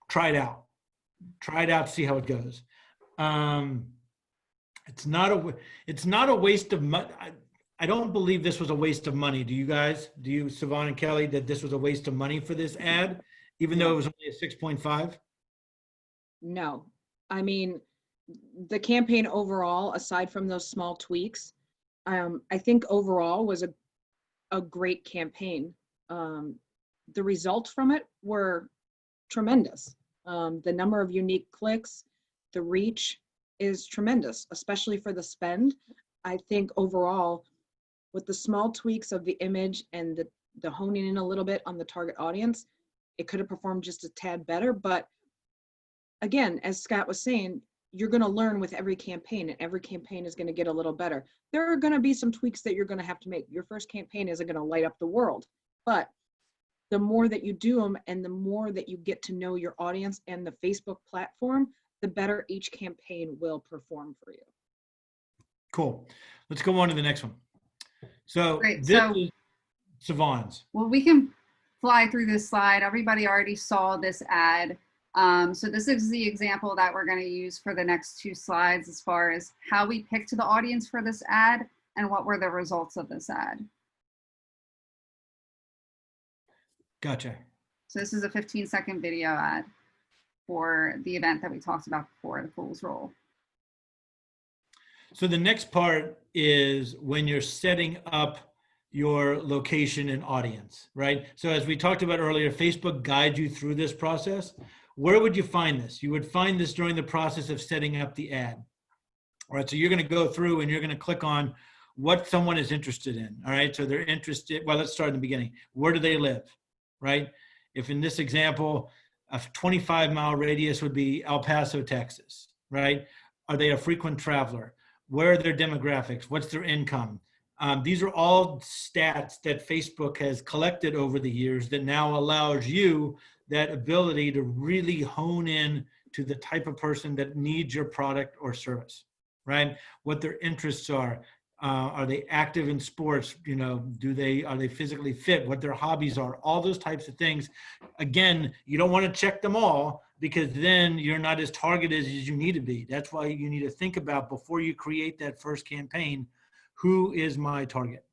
try it out, see how it goes. It's not a waste of money. I don't believe this was a waste of money. Do you guys, Siobhan and Kelly, that this was a waste of money for this ad, even though it was only a 6.5? No, I mean, the campaign overall, aside from those small tweaks, I think overall was a great campaign. The results from it were tremendous. The number of unique clicks, the reach is tremendous, especially for the spend. I think overall, with the small tweaks of the image and the honing in a little bit on the target audience, it could have performed just a tad better. But again, as Scott was saying, you're going to learn with every campaign, and every campaign is going to get a little better. There are going to be some tweaks that you're going to have to make. Your first campaign isn't going to light up the world, but the more that you do them and the more that you get to know your audience and the Facebook platform, the better each campaign will perform for you. Cool. Let's go on to the next one. So Great. this So, is Siobhan's. well, we can fly through this slide. Everybody already saw this ad. So this is the example that we're going to use for the next two slides as far as how we picked the audience for this ad and what were the results of this ad. Gotcha. So this is a 15-second video ad for the event that we talked about before, the Fool's Roll. So the next part is when you're setting up your location and audience, right? So as we talked about earlier, Facebook guides you through this process. Where would you find this? You would find this during the process of setting up the ad. All right, so you're going to go through and you're going to click on what someone is interested in. All right, so they're interested. Well, let's start in the beginning. Where do they live, right? If in this example, a 25-mile radius would be El Paso, Texas, right? Are they a frequent traveler? Where are their demographics? What's their income? These are all stats that Facebook has collected over the years that now allows you that ability to really hone in to the type of person that needs your product or service, right? What their interests are they active in sports? You know, are they physically fit? What their hobbies are? All those types of things. Again, you don't want to check them all because then you're not as targeted as you need to be. That's why you need to think about before you create that first campaign, who is my target,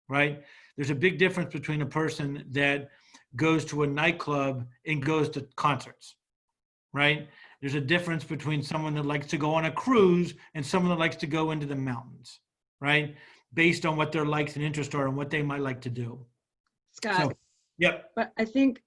right? There's a big difference between a person that goes to a nightclub and goes to concerts, right? There's a difference between someone that likes to go on a cruise and someone that likes to go into the mountains, right? Based on what their likes and interests are and what they might like to do. Scott, So, yep. but I think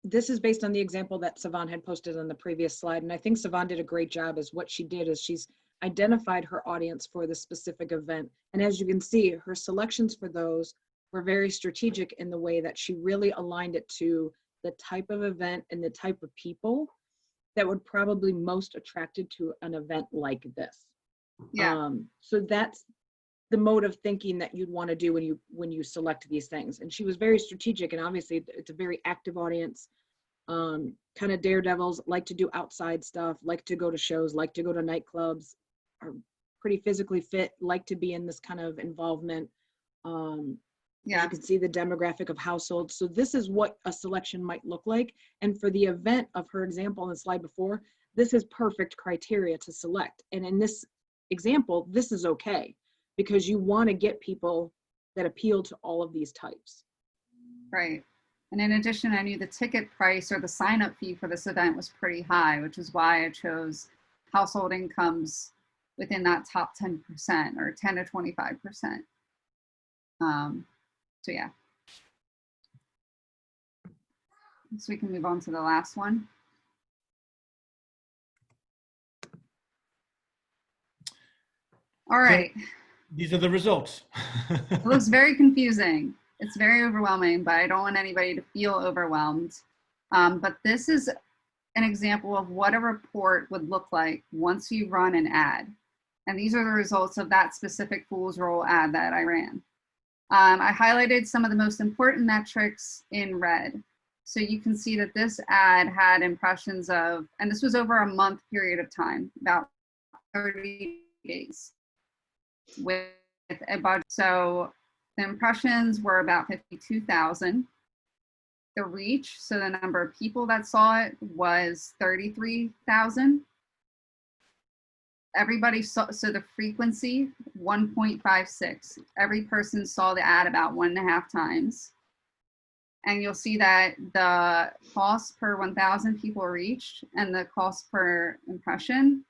this is based on the example that Siobhan had posted on the previous slide. And I think Siobhan did a great job, as what she did is she's identified her audience for the specific event. And as you can see, her selections for those were very strategic in the way that she really aligned it to the type of event and the type of people that would probably most attracted to an event like this. Yeah. So that's the mode of thinking that you'd want to do when you select these things. And she was very strategic, and obviously it's a very active audience, kind of daredevils, like to do outside stuff, like to go to shows, like to go to nightclubs, are pretty physically fit, like to be in this kind of involvement. Yeah. You can see the demographic of households. So this is what a selection might look like. And for the event of her example on the slide before, this is perfect criteria to select. And in this example, this is okay, because you want to get people that appeal to all of these types. Right. And in addition, I knew the ticket price or the sign-up fee for this event was pretty high, which is why I chose household incomes within that top 10% or 10 to 25%. So yeah. So we can move on to the last one. All right. So these are the results. It looks very confusing. It's very overwhelming, but I don't want anybody to feel overwhelmed. But this is an example of what a report would look like once you run an ad. And these are the results of that specific Fool's Roll ad that I ran. I highlighted some of the most important metrics in red. So you can see that this ad had impressions of, and this was over a month period of time, about 30 days with a budget. So the impressions were about 52,000. The reach, so the number of people that saw it, was 33,000. Everybody saw, so the frequency, 1.56. Every person saw the ad about 1.5 times. And you'll see that the cost per 1,000 people reached and the cost per impression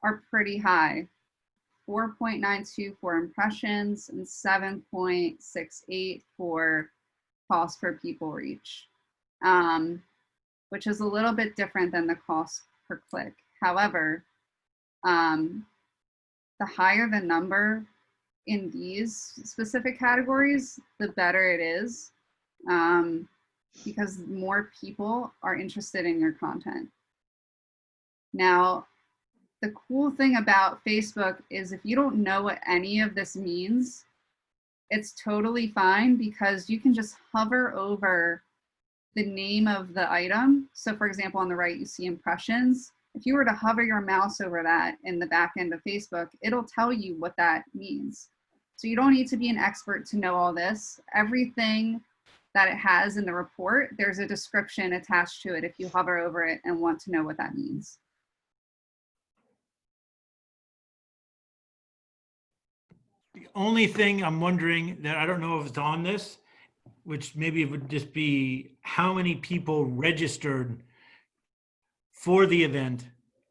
are pretty high. 4.92 for impressions and 7.68 for cost per people reach, which is a little bit different than the cost per click. However, the higher the number in these specific categories, the better it is, because more people are interested in your content. Now, the cool thing about Facebook is if you don't know what any of this means, it's totally fine, because you can just hover over the name of the item. So for example, on the right, you see impressions. If you were to hover your mouse over that in the back end of Facebook, it'll tell you what that means. So you don't need to be an expert to know all this. Everything that it has in the report, there's a description attached to it if you hover over it and want to know what that means. The only thing I'm wondering that I don't know if it's on this, which maybe it would just be how many people registered for the event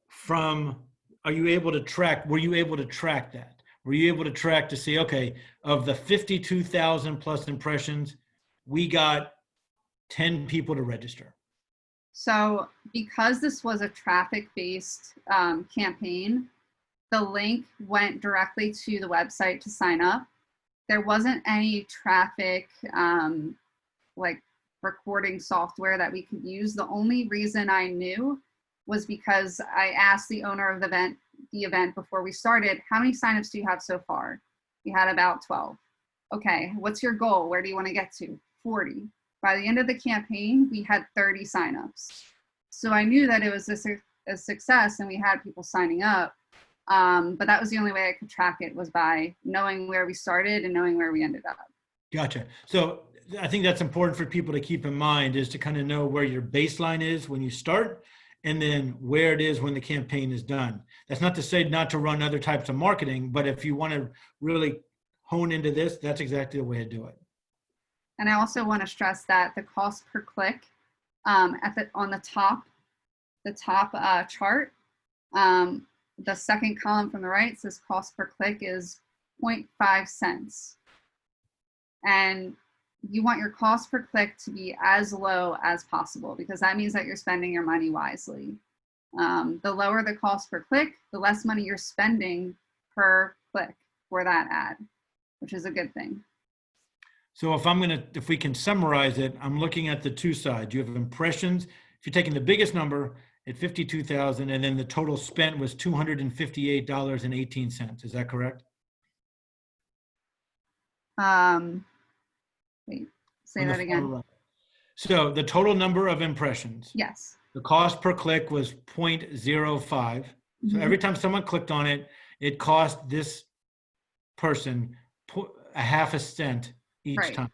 from, are you able to track, were you able to track that? Were you able to track to see, okay, of the 52,000 plus impressions, we got 10 people to register? So because this was a traffic-based campaign, the link went directly to the website to sign up. There wasn't any traffic like recording software that we could use. The only reason I knew was because I asked the owner of the event before we started, how many signups do you have so far? We had about 12. Okay, what's your goal? Where do you want to get to? 40. By the end of the campaign, we had 30 signups. So I knew that it was a success and we had people signing up. But that was the only way I could track it, was by knowing where we started and knowing where we ended up. Gotcha. So I think that's important for people to keep in mind, is to kind of know where your baseline is when you start, and then where it is when the campaign is done. That's not to say not to run other types of marketing, but if you want to really hone into this, that's exactly the way to do it. And I also want to stress that the cost per click on the top chart, the second column from the right says cost per click is 0.5 cents. And you want your cost per click to be as low as possible, because that means that you're spending your money wisely. The lower the cost per click, the less money you're spending per click for that ad, which is a good thing. So if we can summarize it, I'm looking at the two sides. You have impressions. If you're taking the biggest number at 52,000, and then the total spent was $258.18. Is that correct? Wait, say that again. Right. So the total number of impressions. Yes. The cost per click was 0.05. So every time someone clicked on it, it cost this person a half a cent each time.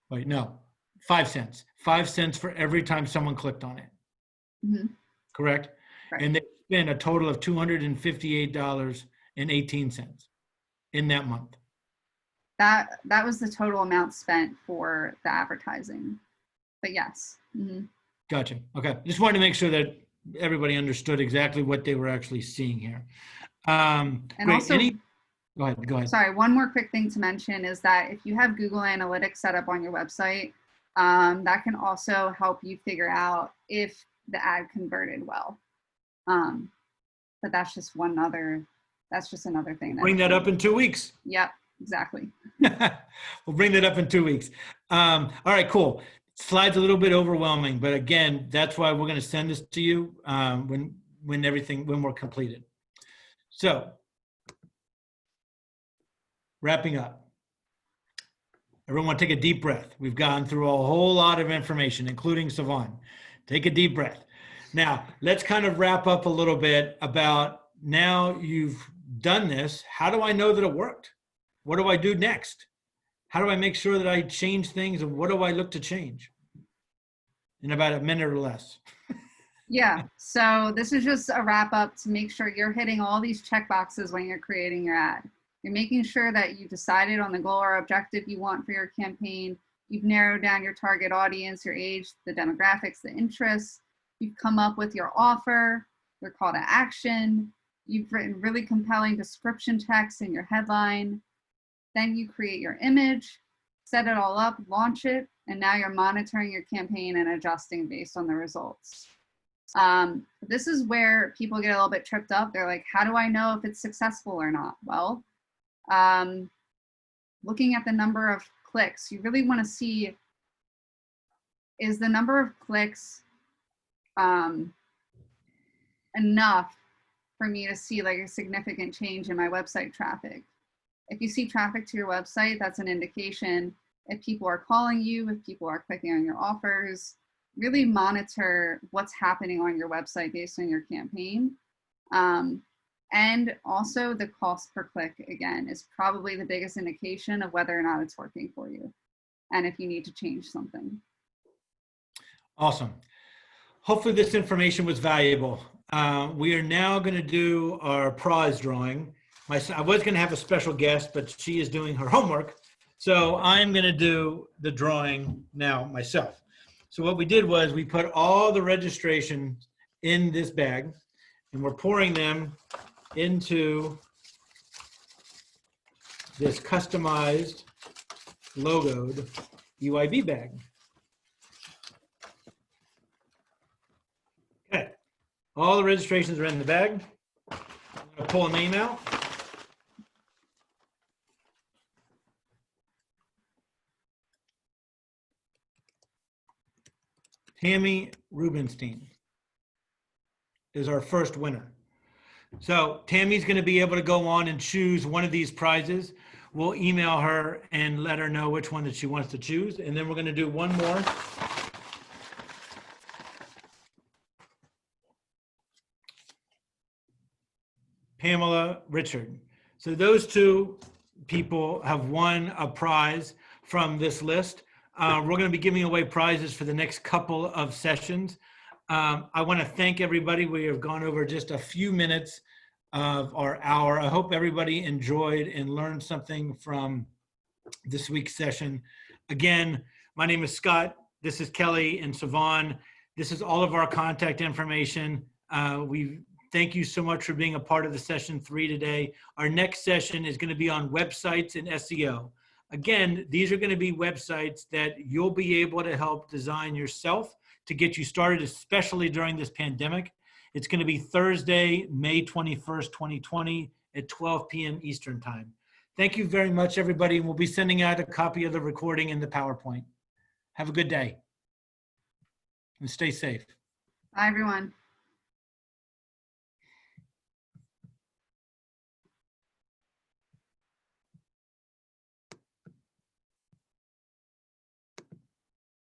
Wait, no, 5 cents. 5 cents for every time someone clicked on it. Correct? Right. And they spent a total of $258.18 in that month. That was the total amount spent for the advertising. But yes. Gotcha. Okay. Just wanted to make sure that everybody understood exactly what they were actually seeing here. And great. also, Go ahead. Sorry, one more quick thing to mention is that if you have Google Analytics set up on your website, that can also help you figure out if the ad converted well. But that's just another thing. Bring that up in 2 weeks. Yep, exactly. We'll bring that up in 2 weeks. All right, cool. Slide's a little bit overwhelming, but again, that's why we're going to send this to you when we're completed. So, wrapping up. Everyone take a deep breath. We've gone through a whole lot of information, including Savon. Take a deep breath. Now, let's kind of wrap up a little bit about now you've done this. How do I know that it worked? What do I do next? How do I make sure that I change things, and what do I look to change? In about a minute or less. Yeah, so this is just a wrap up to make sure you're hitting all these check boxes when you're creating your ad. You're making sure that you decided on the goal or objective you want for your campaign. You've narrowed down your target audience, your age, the demographics, the interests. You've come up with your offer, your call to action. You've written really compelling description text in your headline. Then you create your image, set it all up, launch it, and now you're monitoring your campaign and adjusting based on the results. This is where people get a little bit tripped up. They're like, how do I know if it's successful or not? Well, looking at the number of clicks, you really want to see, is the number of clicks enough for me to see like a significant change in my website traffic? If you see traffic to your website, that's an indication. If people are calling you, if people are clicking on your offers, really monitor what's happening on your website based on your campaign. And also the cost per click, again, is probably the biggest indication of whether or not it's working for you and if you need to change something. Awesome. Hopefully this information was valuable. We are now going to do our prize drawing. I was going to have a special guest, but she is doing her homework. So I'm going to do the drawing now myself. So what we did was we put all the registration in this bag, and we're pouring them into this customized logoed EYB bag. Okay, all the registrations are in the bag. I'm going to pull a name out. Tammy Rubenstein is our first winner. So Tammy's going to be able to go on and choose one of these prizes. We'll email her and let her know which one that she wants to choose. And then we're going to do one more. Pamela Richard. So those two people have won a prize from this list. We're going to be giving away prizes for the next couple of sessions. I want to thank everybody. We have gone over just a few minutes of our hour. I hope everybody enjoyed and learned something from this week's session. Again, my name is Scott. This is Kelly and Savon. This is all of our contact information. We thank you so much for being a part of the session 3 today. Our next session is going to be on websites and SEO. Again, these are going to be websites that you'll be able to help design yourself to get you started, especially during this pandemic. It's going to be Thursday, May 21st, 2020 at 12 p.m. Eastern Time. Thank you very much, everybody. We'll be sending out a copy of the recording and the PowerPoint. Have a good day and stay safe. Bye, everyone.